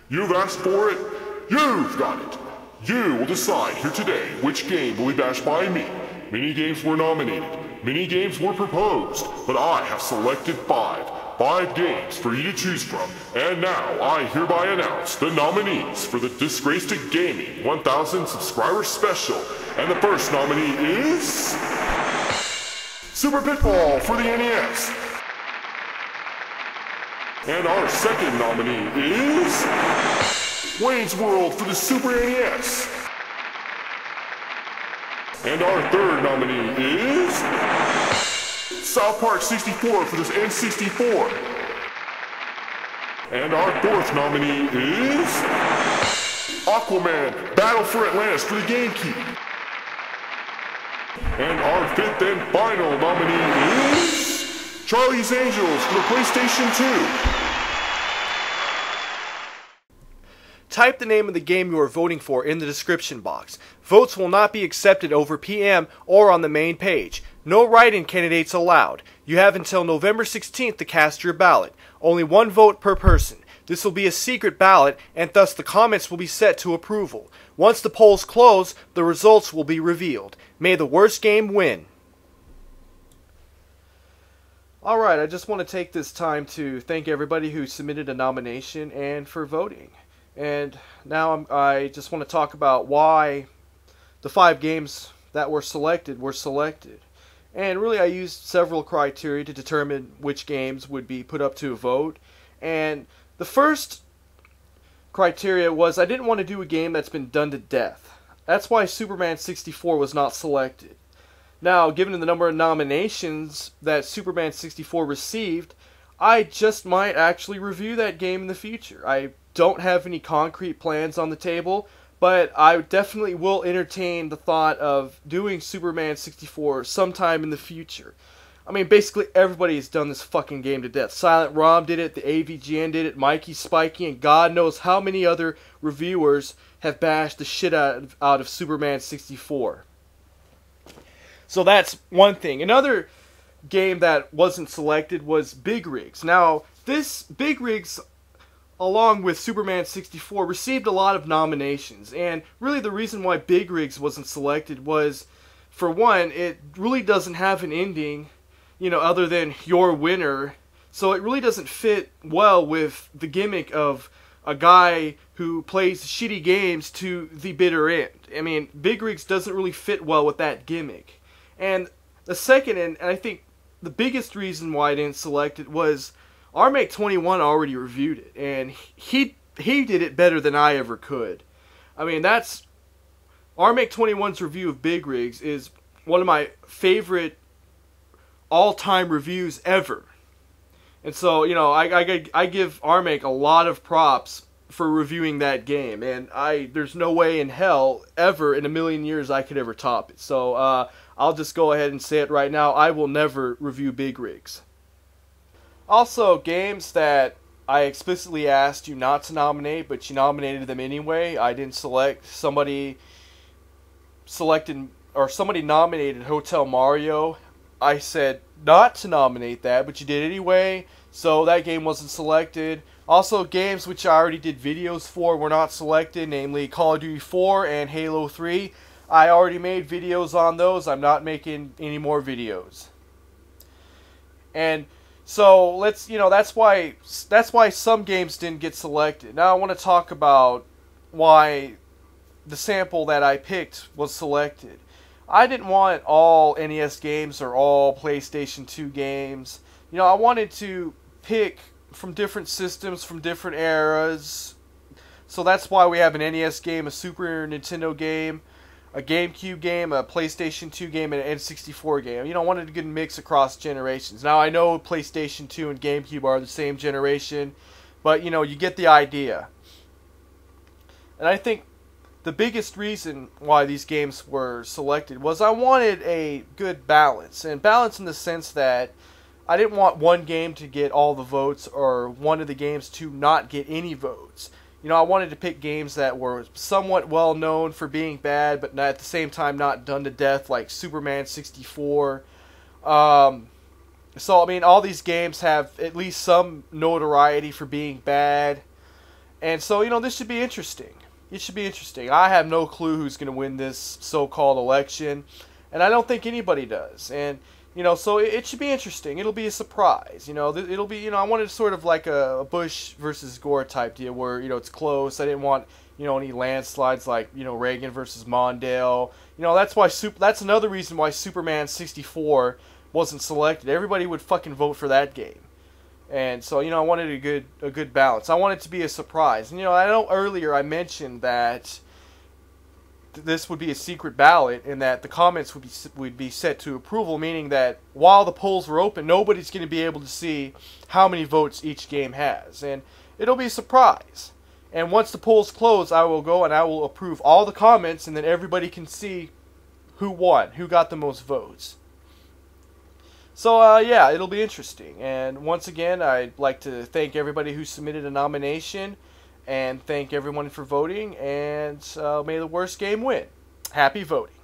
You've asked for it, you've got it. You will decide here today which game will be bashed by me. Many games were nominated, many games were proposed, but I have selected five games for you to choose from, and now I hereby announce the nominees for the Disgrace to Gaming 1000 subscriber special. And the first nominee is Super Pitfall for the NES. And our second nominee is Wayne's World for the Super NES. And our third nominee is South Park 64 for this N64. And our fourth nominee is Aquaman Battle for Atlantis for the GameCube. And our fifth and final nominee is Charlie's Angels for the PlayStation 2. Type the name of the game you are voting for in the description box. Votes will not be accepted over PM or on the main page. No write-in candidates allowed. You have until November 16th to cast your ballot. Only one vote per person. This will be a secret ballot, and thus the comments will be set to approval. Once the polls close, the results will be revealed. May the worst game win. Alright, I just want to take this time to thank everybody who submitted a nomination and for voting. And now I just want to talk about why the 5 games that were selected. And really I used several criteria to determine which games would be put up to a vote. And the first criteria was I didn't want to do a game that's been done to death. That's why Superman 64 was not selected. Now, given the number of nominations that Superman 64 received, I just might actually review that game in the future. I don't have any concrete plans on the table, but I definitely will entertain the thought of doing Superman 64 sometime in the future. I mean, basically everybody has done this fucking game to death. Silent Rom did it, the AVGN did it, Mikey, Spikey, and God knows how many other reviewers have bashed the shit out of Superman 64. So that's one thing. Another game that wasn't selected was Big Rigs. Now, this Big Rigs, along with Superman 64, received a lot of nominations. And really the reason why Big Rigs wasn't selected was, for one, it really doesn't have an ending, you know, other than your winner. So it really doesn't fit well with the gimmick of a guy who plays shitty games to the bitter end. I mean, Big Rigs doesn't really fit well with that gimmick. And the second, and I think the biggest reason why I didn't select it, was RMake21 already reviewed it, and he did it better than I ever could. I mean, that's RMake21's review of Big Rigs is one of my favorite all-time reviews ever. And so, you know, I give RMake a lot of props for reviewing that game, and there's no way in hell ever in a million years I could ever top it. So I'll just go ahead and say it right now. I will never review Big Rigs. Also, games that I explicitly asked you not to nominate, but you nominated them anyway. I didn't select. Somebody nominated Hotel Mario. I said not to nominate that, but you did anyway, so that game wasn't selected. Also, games which I already did videos for were not selected, namely Call of Duty 4 and Halo 3. I already made videos on those. I'm not making any more videos. And so that's why some games didn't get selected. Now I want to talk about why the sample that I picked was selected. I didn't want all NES games or all PlayStation 2 games. You know, I wanted to pick from different systems, from different eras. So that's why we have an NES game, a Super Nintendo game, a GameCube game, a PlayStation 2 game, and an N64 game. You know, I wanted a good mix across generations. Now, I know PlayStation 2 and GameCube are the same generation, but, you know, you get the idea. And I think the biggest reason why these games were selected was I wanted a good balance. And balance in the sense that I didn't want one game to get all the votes or one of the games to not get any votes. You know, I wanted to pick games that were somewhat well known for being bad, but at the same time not done to death, like Superman 64. So, I mean, all these games have at least some notoriety for being bad. And so, this should be interesting. It should be interesting. I have no clue who's going to win this so-called election, and I don't think anybody does. And, so it should be interesting. It'll be a surprise. It'll be, I wanted sort of like a Bush versus Gore type deal where, it's close. I didn't want, any landslides like, Reagan versus Mondale. That's another reason why Superman 64 wasn't selected. Everybody would fucking vote for that game. And so, I wanted a good balance. I wanted it to be a surprise. And, I know earlier I mentioned that this would be a secret ballot and that the comments would be set to approval, meaning that while the polls were open, nobody's going to be able to see how many votes each game has. And it'll be a surprise. And once the polls close, I will go and I will approve all the comments, and then everybody can see who won, who got the most votes. So, yeah, it'll be interesting. And once again, I'd like to thank everybody who submitted a nomination and thank everyone for voting. And may the worst game win. Happy voting.